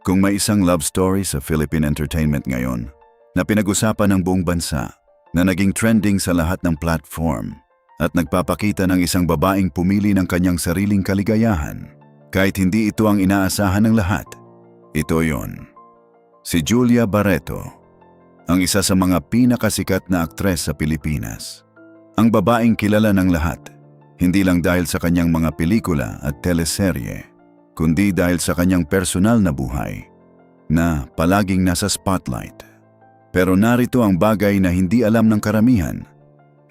Kung may isang love story sa Philippine entertainment ngayon na pinag-usapan ng buong bansa, na naging trending sa lahat ng platform at nagpapakita ng isang babaeng pumili ng kanyang sariling kaligayahan kahit hindi ito ang inaasahan ng lahat, ito yon. Si Julia Barreto, ang isa sa mga pinakasikat na aktres sa Pilipinas. Ang babaeng kilala ng lahat, hindi lang dahil sa kanyang mga pelikula at teleserye, kundi dahil sa kanyang personal na buhay na palaging nasa spotlight. Pero narito ang bagay na hindi alam ng karamihan.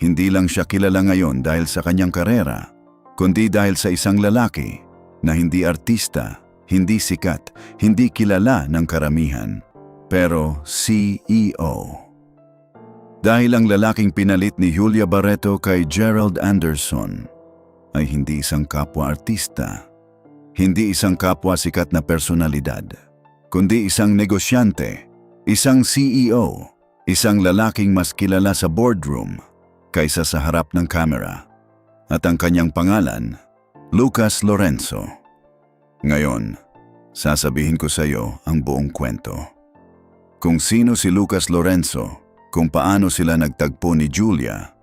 Hindi lang siya kilala ngayon dahil sa kanyang karera, kundi dahil sa isang lalaki na hindi artista, hindi sikat, hindi kilala ng karamihan, pero CEO. Dahil ang lalaking pinalit ni Julia Barreto kay Gerald Anderson ay hindi isang kapwa-artista, hindi isang kapwa-sikat na personalidad, kundi isang negosyante, isang CEO, isang lalaking mas kilala sa boardroom kaysa sa harap ng kamera. At ang kanyang pangalan, Lucas Lorenzo. Ngayon, sasabihin ko sa iyo ang buong kwento. Kung sino si Lucas Lorenzo, kung paano sila nagtagpo ni Julia,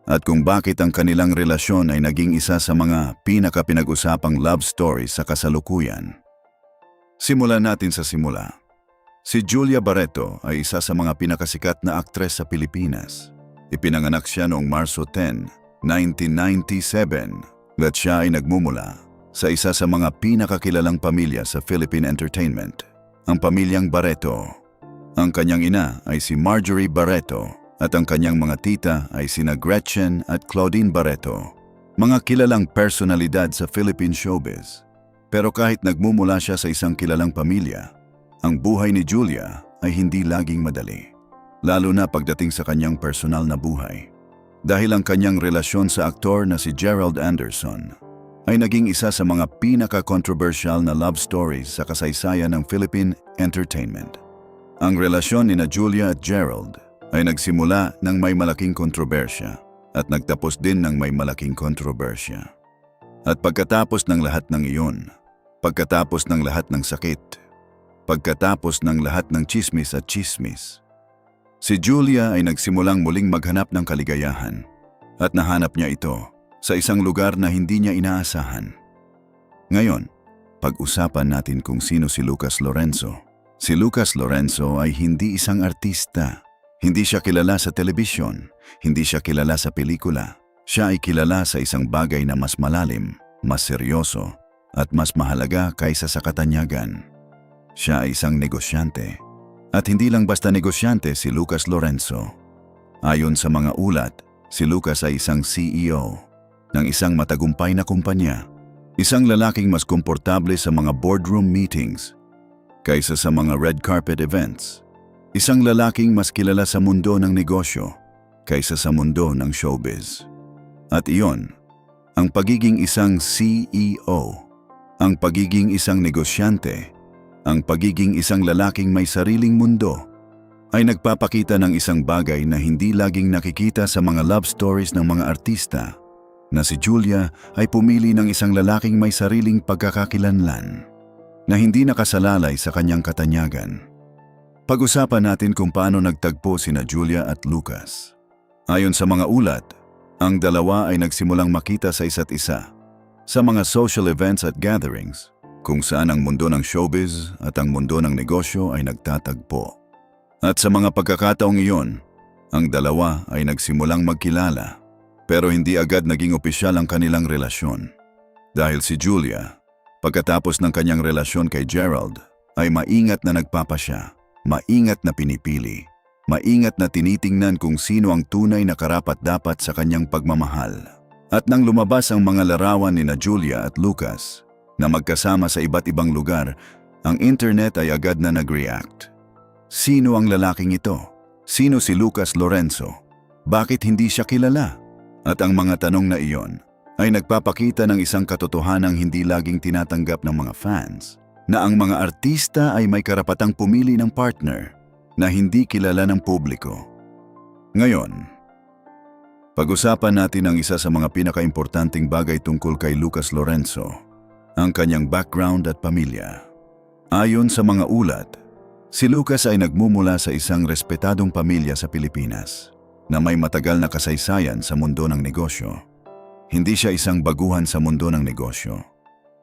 at kung bakit ang kanilang relasyon ay naging isa sa mga pinakapinag-usapang love story sa kasalukuyan. Simulan natin sa simula. Si Julia Barreto ay isa sa mga pinakasikat na aktres sa Pilipinas. Ipinanganak siya noong Marso 10, 1997 at siya ay nagmumula sa isa sa mga pinakakilalang pamilya sa Philippine entertainment, ang pamilyang Barreto. Ang kanyang ina ay si Marjorie Barreto at ang kanyang mga tita ay sina Gretchen at Claudine Barreto, mga kilalang personalidad sa Philippine showbiz. Pero kahit nagmumula siya sa isang kilalang pamilya, ang buhay ni Julia ay hindi laging madali, lalo na pagdating sa kanyang personal na buhay. Dahil ang kanyang relasyon sa aktor na si Gerald Anderson ay naging isa sa mga pinaka-controversial na love stories sa kasaysayan ng Philippine entertainment. Ang relasyon ni Julia at Gerald ay nagsimula ng may malaking kontrobersya at nagtapos din ng may malaking kontrobersya. At pagkatapos ng lahat ng iyon, pagkatapos ng lahat ng sakit, pagkatapos ng lahat ng chismis at chismis, si Julia ay nagsimulang muling maghanap ng kaligayahan at nahanap niya ito sa isang lugar na hindi niya inaasahan. Ngayon, pag-usapan natin kung sino si Lucas Lorenzo. Si Lucas Lorenzo ay hindi isang artista. Hindi siya kilala sa telebisyon, hindi siya kilala sa pelikula. Siya ay kilala sa isang bagay na mas malalim, mas seryoso, at mas mahalaga kaysa sa katanyagan. Siya ay isang negosyante. At hindi lang basta negosyante si Lucas Lorenzo. Ayon sa mga ulat, si Lucas ay isang CEO ng isang matagumpay na kumpanya. Isang lalaking mas komportable sa mga boardroom meetings kaysa sa mga red carpet events. Isang lalaking mas kilala sa mundo ng negosyo kaysa sa mundo ng showbiz. At iyon, ang pagiging isang CEO, ang pagiging isang negosyante, ang pagiging isang lalaking may sariling mundo, ay nagpapakita ng isang bagay na hindi laging nakikita sa mga love stories ng mga artista, na si Julia ay pumili ng isang lalaking may sariling pagkakakilanlan, na hindi nakasalalay sa kanyang katanyagan. Pag-usapan natin kung paano nagtagpo sina Julia at Lucas. Ayon sa mga ulat, ang dalawa ay nagsimulang makita sa isa't isa sa mga social events at gatherings, kung saan ang mundo ng showbiz at ang mundo ng negosyo ay nagtatagpo. At sa mga pagkakataong iyon, ang dalawa ay nagsimulang magkilala, pero hindi agad naging opisyal ang kanilang relasyon. Dahil si Julia, pagkatapos ng kanyang relasyon kay Gerald, ay maingat na nagpapasya, maingat na pinipili, maingat na tinitingnan kung sino ang tunay na karapat-dapat sa kanyang pagmamahal. At nang lumabas ang mga larawan ni Julia at Lucas na magkasama sa iba't ibang lugar, ang internet ay agad na nag-react. Sino ang lalaking ito? Sino si Lucas Lorenzo? Bakit hindi siya kilala? At ang mga tanong na iyon ay nagpapakita ng isang katotohanang hindi laging tinatanggap ng mga fans, na ang mga artista ay may karapatang pumili ng partner na hindi kilala ng publiko. Ngayon, pag-usapan natin ang isa sa mga pinakaimportanteng bagay tungkol kay Lucas Lorenzo, ang kanyang background at pamilya. Ayon sa mga ulat, si Lucas ay nagmumula sa isang respetadong pamilya sa Pilipinas na may matagal na kasaysayan sa mundo ng negosyo. Hindi siya isang baguhan sa mundo ng negosyo.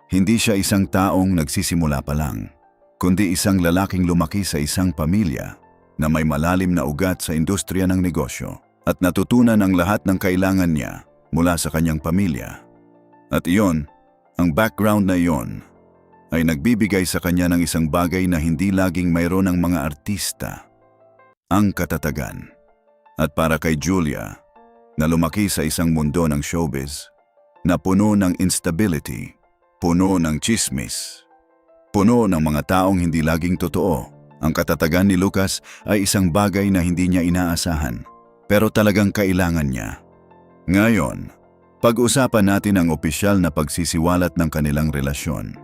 Hindi siya isang taong nagsisimula pa lang, kundi isang lalaking lumaki sa isang pamilya na may malalim na ugat sa industriya ng negosyo at natutunan ang lahat ng kailangan niya mula sa kanyang pamilya. At iyon, ang background na iyon, ay nagbibigay sa kanya ng isang bagay na hindi laging mayroon ng mga artista, ang katatagan. At para kay Julia, na lumaki sa isang mundo ng showbiz, na puno ng instability, puno ng chismis, puno ng mga taong hindi laging totoo, ang katatagan ni Lucas ay isang bagay na hindi niya inaasahan, pero talagang kailangan niya. Ngayon, pag-usapan natin ang opisyal na pagsisiwalat ng kanilang relasyon.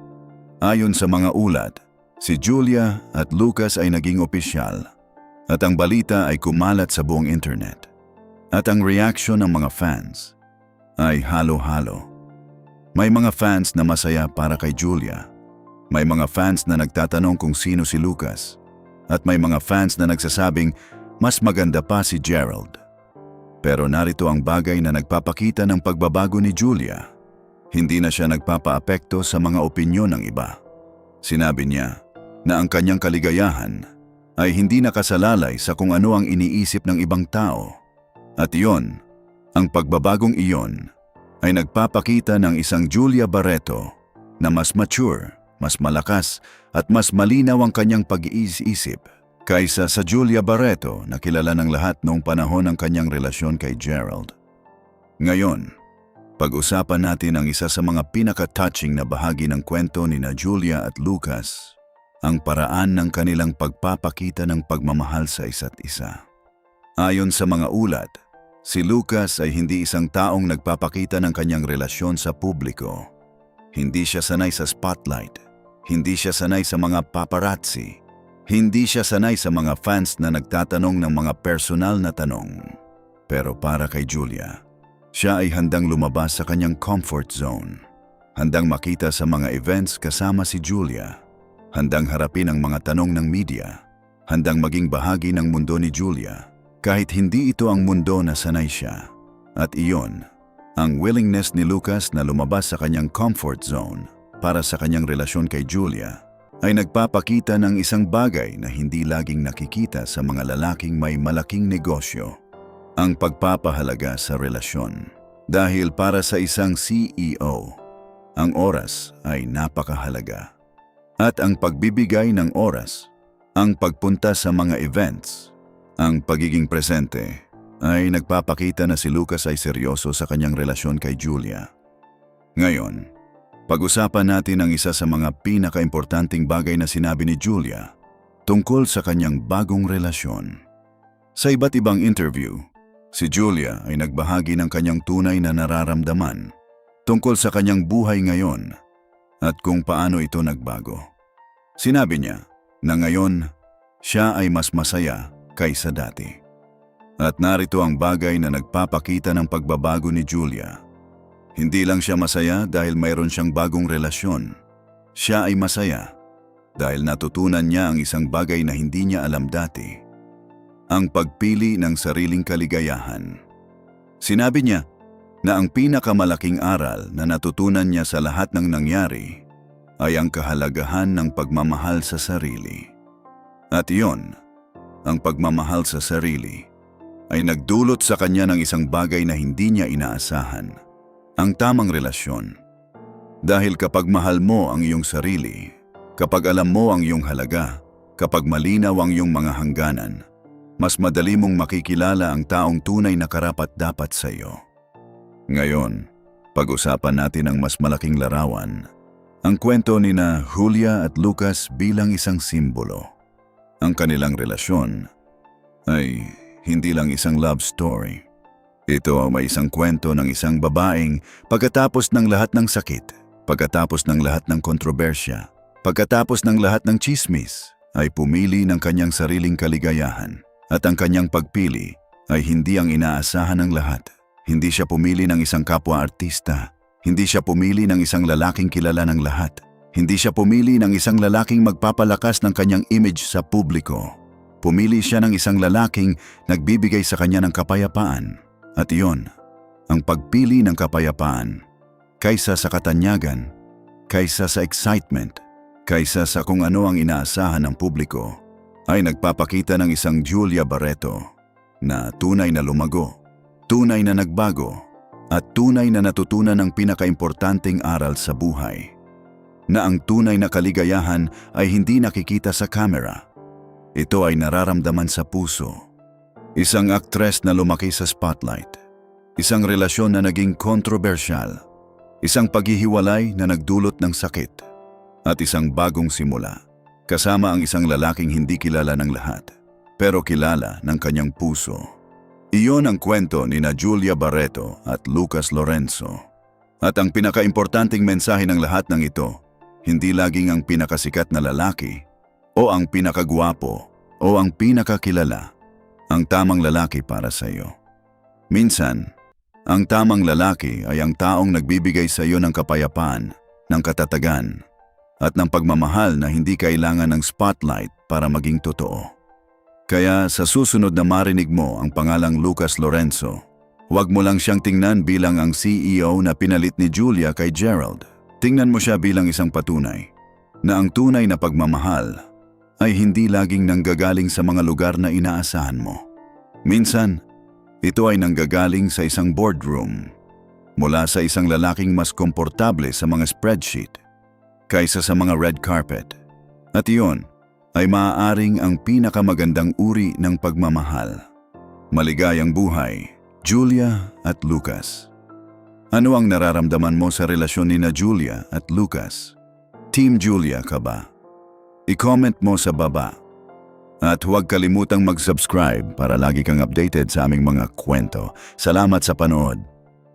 Ayon sa mga ulat, si Julia at Lucas ay naging opisyal at ang balita ay kumalat sa buong internet. At ang reaksyon ng mga fans ay halo-halo. May mga fans na masaya para kay Julia. May mga fans na nagtatanong kung sino si Lucas. At may mga fans na nagsasabing mas maganda pa si Gerald. Pero narito ang bagay na nagpapakita ng pagbabago ni Julia. Hindi na siya nagpapaapekto sa mga opinyon ng iba. Sinabi niya na ang kanyang kaligayahan ay hindi nakasalalay sa kung ano ang iniisip ng ibang tao. At iyon, ang pagbabagong iyon, ay nagpapakita ng isang Julia Barreto na mas mature, mas malakas at mas malinaw ang kanyang pag-iisip kaysa sa Julia Barreto na kilala ng lahat noong panahon ng kanyang relasyon kay Gerald. Ngayon, pag-usapan natin ang isa sa mga pinaka-touching na bahagi ng kwento ni na Julia at Lucas, ang paraan ng kanilang pagpapakita ng pagmamahal sa isa't isa. Ayon sa mga ulat, si Lucas ay hindi isang taong nagpapakita ng kanyang relasyon sa publiko. Hindi siya sanay sa spotlight. Hindi siya sanay sa mga paparazzi. Hindi siya sanay sa mga fans na nagtatanong ng mga personal na tanong. Pero para kay Julia, siya ay handang lumabas sa kanyang comfort zone. Handang makita sa mga events kasama si Julia. Handang harapin ang mga tanong ng media. Handang maging bahagi ng mundo ni Julia. Kahit hindi ito ang mundo na sanay siya. At iyon, ang willingness ni Lucas na lumabas sa kanyang comfort zone para sa kanyang relasyon kay Julia ay nagpapakita ng isang bagay na hindi laging nakikita sa mga lalaking may malaking negosyo. Ang pagpapahalaga sa relasyon. Dahil para sa isang CEO, ang oras ay napakahalaga. At ang pagbibigay ng oras, ang pagpunta sa mga events, ang pagiging presente, ay nagpapakita na si Lucas ay seryoso sa kanyang relasyon kay Julia. Ngayon, pag-usapan natin ang isa sa mga pinaka-importanting bagay na sinabi ni Julia tungkol sa kanyang bagong relasyon. Sa iba't ibang interview, si Julia ay nagbahagi ng kanyang tunay na nararamdaman tungkol sa kanyang buhay ngayon at kung paano ito nagbago. Sinabi niya na ngayon, siya ay mas masaya kaysa dati. At narito ang bagay na nagpapakita ng pagbabago ni Julia. Hindi lang siya masaya dahil mayroon siyang bagong relasyon. Siya ay masaya dahil natutunan niya ang isang bagay na hindi niya alam dati. Ang pagpili ng sariling kaligayahan. Sinabi niya na ang pinakamalaking aral na natutunan niya sa lahat ng nangyari ay ang kahalagahan ng pagmamahal sa sarili. At iyon, ang pagmamahal sa sarili, ay nagdulot sa kanya ng isang bagay na hindi niya inaasahan, ang tamang relasyon. Dahil kapag mahal mo ang iyong sarili, kapag alam mo ang iyong halaga, kapag malinaw ang iyong mga hangganan, mas madali mong makikilala ang taong tunay na karapat-dapat sa iyo. Ngayon, pag-usapan natin ang mas malaking larawan, ang kwento ni na Julia at Lucas bilang isang simbolo. Ang kanilang relasyon ay hindi lang isang love story. Ito ay isang kwento ng isang babaeng pagkatapos ng lahat ng sakit, pagkatapos ng lahat ng kontrobersya, pagkatapos ng lahat ng chismis, ay pumili ng kanyang sariling kaligayahan. At ang kanyang pagpili ay hindi ang inaasahan ng lahat. Hindi siya pumili ng isang kapwa-artista. Hindi siya pumili ng isang lalaking kilala ng lahat. Hindi siya pumili ng isang lalaking magpapalakas ng kanyang image sa publiko. Pumili siya ng isang lalaking nagbibigay sa kanya ng kapayapaan. At iyon, ang pagpili ng kapayapaan, kaysa sa katanyagan, kaysa sa excitement, kaysa sa kung ano ang inaasahan ng publiko, ay nagpapakita ng isang Julia Barreto na tunay na lumago, tunay na nagbago, at tunay na natutunan ang pinakaimportanteng aral sa buhay. Na ang tunay na kaligayahan ay hindi nakikita sa kamera. Ito ay nararamdaman sa puso. Isang aktres na lumaki sa spotlight. Isang relasyon na naging kontrobersyal. Isang paghihiwalay na nagdulot ng sakit. At isang bagong simula. Kasama ang isang lalaking hindi kilala ng lahat, pero kilala ng kanyang puso. Iyon ang kwento ni na Julia Barreto at Lucas Lorenzo. At ang pinakaimportanteng mensahe ng lahat ng ito, hindi laging ang pinakasikat na lalaki, o ang pinakagwapo, o ang pinakakilala, ang tamang lalaki para sa iyo. Minsan, ang tamang lalaki ay ang taong nagbibigay sa iyo ng kapayapaan, ng katatagan, at ng pagmamahal na hindi kailangan ng spotlight para maging totoo. Kaya sa susunod na marinig mo ang pangalang Lucas Lorenzo, huwag mo lang siyang tingnan bilang ang CEO na pinalit ni Julia kay Gerald. Tingnan mo siya bilang isang patunay na ang tunay na pagmamahal ay hindi laging nanggagaling sa mga lugar na inaasahan mo. Minsan, ito ay nanggagaling sa isang boardroom, mula sa isang lalaking mas komportable sa mga spreadsheet kaysa sa mga red carpet. At iyon ay maaaring ang pinakamagandang uri ng pagmamahal. Maligayang buhay, Julia at Lucas. Ano ang nararamdaman mo sa relasyon ni na Julia at Lucas? Team Julia ka ba? I-comment mo sa baba. At huwag kalimutang mag-subscribe para lagi kang updated sa aming mga kwento. Salamat sa panood.